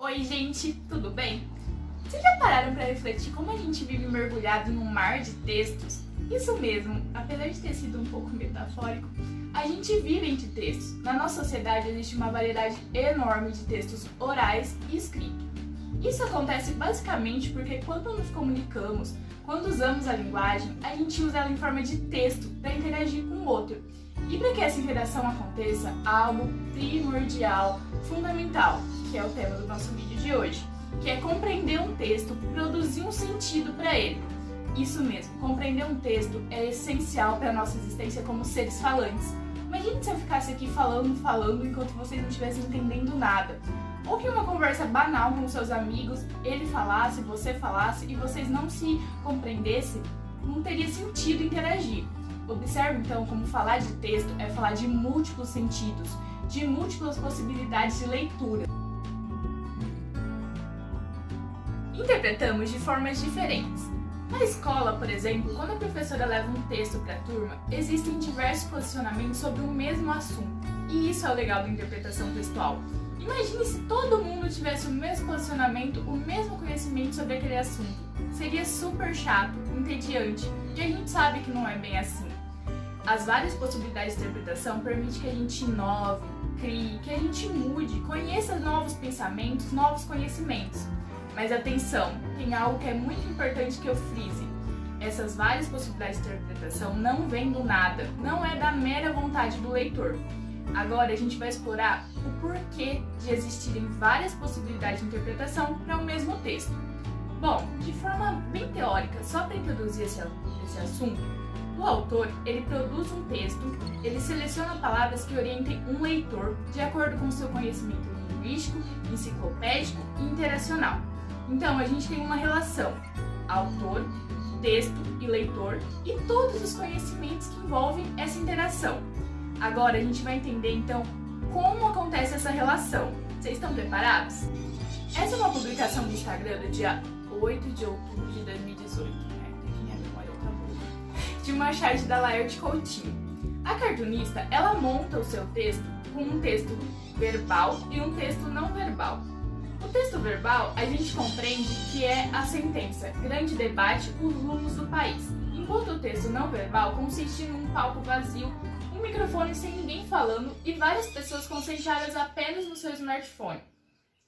Oi gente, tudo bem? Vocês já pararam para refletir como a gente vive mergulhado num mar de textos? Isso mesmo, apesar de ter sido um pouco metafórico, a gente vive entre textos. Na nossa sociedade existe uma variedade enorme de textos orais e escritos. Isso acontece basicamente porque quando nos comunicamos, quando usamos a linguagem, a gente usa ela em forma de texto para interagir com o outro. E para que essa interação aconteça, há algo primordial, fundamental, que é o tema do nosso vídeo de hoje, que é compreender um texto, produzir um sentido para ele. Isso mesmo, compreender um texto é essencial para a nossa existência como seres falantes. Imagine se eu ficasse aqui falando, enquanto vocês não estivessem entendendo nada. Ou que uma conversa banal com seus amigos, ele falasse, você falasse e vocês não se compreendessem, não teria sentido interagir. Observe então como falar de texto é falar de múltiplos sentidos, de múltiplas possibilidades de leitura. Interpretamos de formas diferentes. Na escola, por exemplo, quando a professora leva um texto para a turma, existem diversos posicionamentos sobre o mesmo assunto. E isso é o legal da interpretação textual. Imagine se todo mundo tivesse o mesmo posicionamento, o mesmo conhecimento sobre aquele assunto. Seria super chato, entediante, e a gente sabe que não é bem assim. As várias possibilidades de interpretação permitem que a gente inove, crie, que a gente mude, conheça novos pensamentos, novos conhecimentos. Mas atenção, tem algo que é muito importante que eu frise. Essas várias possibilidades de interpretação não vêm do nada, não é da mera vontade do leitor. Agora a gente vai explorar o porquê de existirem várias possibilidades de interpretação para o mesmo texto. Bom, de forma bem teórica, só para introduzir esse assunto, o autor ele produz um texto, ele seleciona palavras que orientem um leitor de acordo com seu conhecimento linguístico, enciclopédico e interacional. Então a gente tem uma relação autor, texto e leitor e todos os conhecimentos que envolvem essa interação. Agora a gente vai entender então como acontece essa relação. Vocês estão preparados? Essa é uma publicação do Instagram do dia 8 de outubro de 2018, de uma charge da Laerte Coutinho. A cartunista, ela monta o seu texto com um texto verbal e um texto não verbal. O texto verbal, a gente compreende que é a sentença "grande debate, os rumos do país", enquanto o texto não verbal consiste num palco vazio, um microfone sem ninguém falando e várias pessoas concentradas apenas no seu smartphone.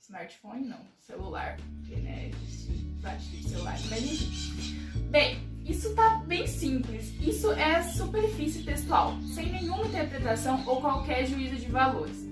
Smartphone não, celular, porque né, existe vários tipos de celular, mas enfim. Bem, isso tá bem simples, isso é superfície textual, sem nenhuma interpretação ou qualquer juízo de valores.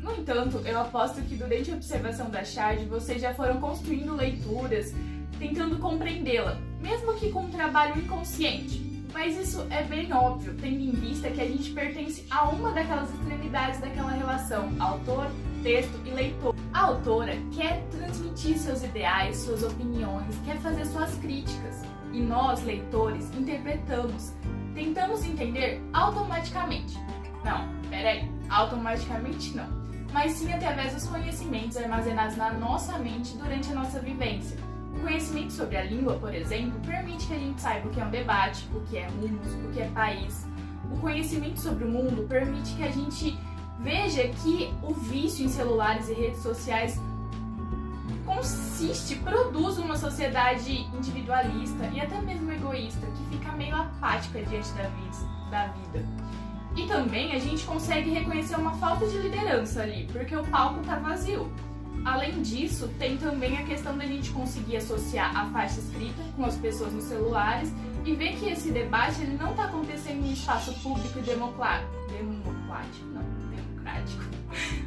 No entanto, eu aposto que durante a observação da charge vocês já foram construindo leituras, tentando compreendê-la, mesmo que com um trabalho inconsciente. Mas isso é bem óbvio, tendo em vista que a gente pertence a uma daquelas extremidades daquela relação, autor, texto e leitor. A autora quer transmitir seus ideais, suas opiniões, quer fazer suas críticas. E nós, leitores, interpretamos, tentamos entender automaticamente. Não, peraí, automaticamente não. Mas sim através dos conhecimentos armazenados na nossa mente durante a nossa vivência. O conhecimento sobre a língua, por exemplo, permite que a gente saiba o que é um debate, o que é rumos, o que é país. O conhecimento sobre o mundo permite que a gente veja que o vício em celulares e redes sociais produz uma sociedade individualista e até mesmo egoísta, que fica meio apática diante da vida. E também a gente consegue reconhecer uma falta de liderança ali, porque o palco tá vazio. Além disso, tem também a questão da gente conseguir associar a faixa escrita com as pessoas nos celulares e ver que esse debate ele não está acontecendo em espaço público e democrático,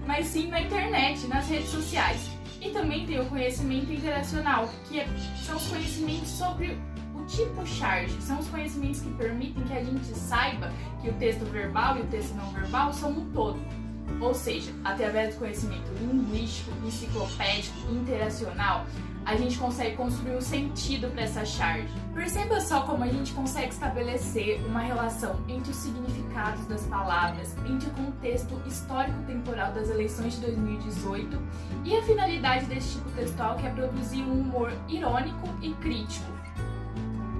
mas sim na internet, nas redes sociais. E também tem o conhecimento interacional, que são os conhecimentos sobre o tipo charge, são os conhecimentos que permitem que a gente saiba que o texto verbal e o texto não verbal são um todo. Ou seja, através do conhecimento linguístico, enciclopédico e interacional, a gente consegue construir um sentido para essa charge. Perceba só como a gente consegue estabelecer uma relação entre os significados das palavras, entre o contexto histórico-temporal das eleições de 2018 e a finalidade desse tipo textual, que é produzir um humor irônico e crítico.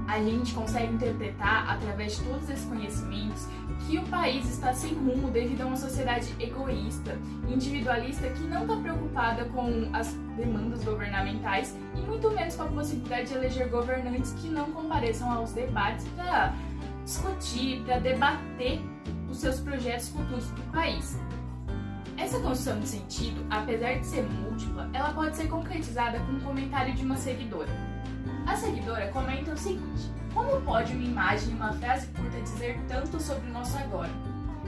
A gente consegue interpretar, através de todos esses conhecimentos, que o país está sem rumo devido a uma sociedade egoísta, individualista, que não está preocupada com as demandas governamentais e muito menos com a possibilidade de eleger governantes que não compareçam aos debates para discutir, para debater os seus projetos futuros para o país. Essa construção de sentido, apesar de ser múltipla, ela pode ser concretizada com um comentário de uma seguidora. A seguidora comenta o seguinte: como pode uma imagem e uma frase curta dizer tanto sobre o nosso agora?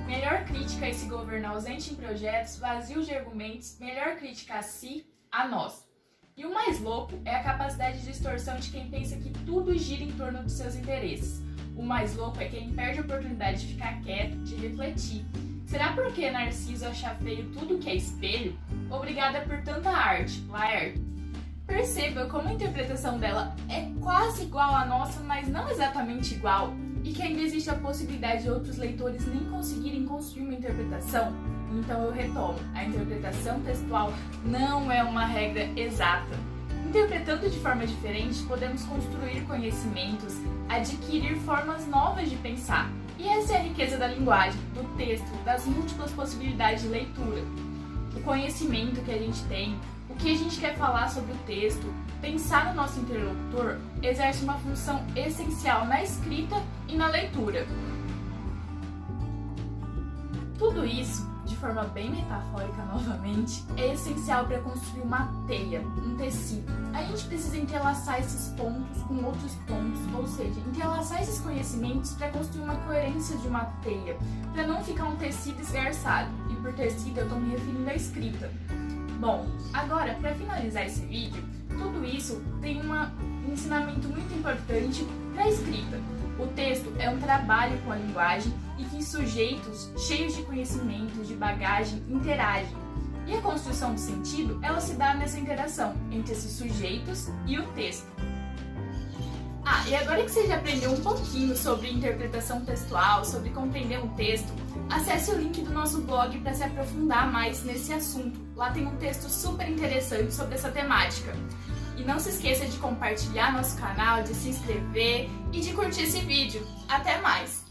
Melhor crítica a esse governo ausente em projetos, vazio de argumentos, melhor crítica a si, a nós. E o mais louco é a capacidade de distorção de quem pensa que tudo gira em torno dos seus interesses. O mais louco é quem perde a oportunidade de ficar quieto, de refletir. Será porque Narciso acha feio tudo que é espelho? Obrigada por tanta arte, Laerte. Perceba como a interpretação dela é quase igual à nossa, mas não exatamente igual, e que ainda existe a possibilidade de outros leitores nem conseguirem construir uma interpretação. Então eu retomo, a interpretação textual não é uma regra exata. Interpretando de forma diferente, podemos construir conhecimentos, adquirir formas novas de pensar. E essa é a riqueza da linguagem, do texto, das múltiplas possibilidades de leitura. O conhecimento que a gente tem, o que a gente quer falar sobre o texto, pensar no nosso interlocutor, exerce uma função essencial na escrita e na leitura. Tudo isso, de forma bem metafórica novamente, é essencial para construir uma teia, um tecido. A gente precisa entrelaçar esses pontos com outros pontos, ou seja, entrelaçar esses conhecimentos para construir uma coerência de uma teia, para não ficar um tecido esgarçado. E por tecido eu estou me referindo à escrita. Bom, agora, para finalizar esse vídeo, tudo isso tem um ensinamento muito importante para a escrita. O texto é um trabalho com a linguagem e que sujeitos cheios de conhecimentos, de bagagem, interagem. E a construção do sentido, ela se dá nessa interação entre esses sujeitos e o texto. E agora que você já aprendeu um pouquinho sobre interpretação textual, sobre compreender um texto, acesse o link do nosso blog para se aprofundar mais nesse assunto. Lá tem um texto super interessante sobre essa temática. E não se esqueça de compartilhar nosso canal, de se inscrever e de curtir esse vídeo. Até mais!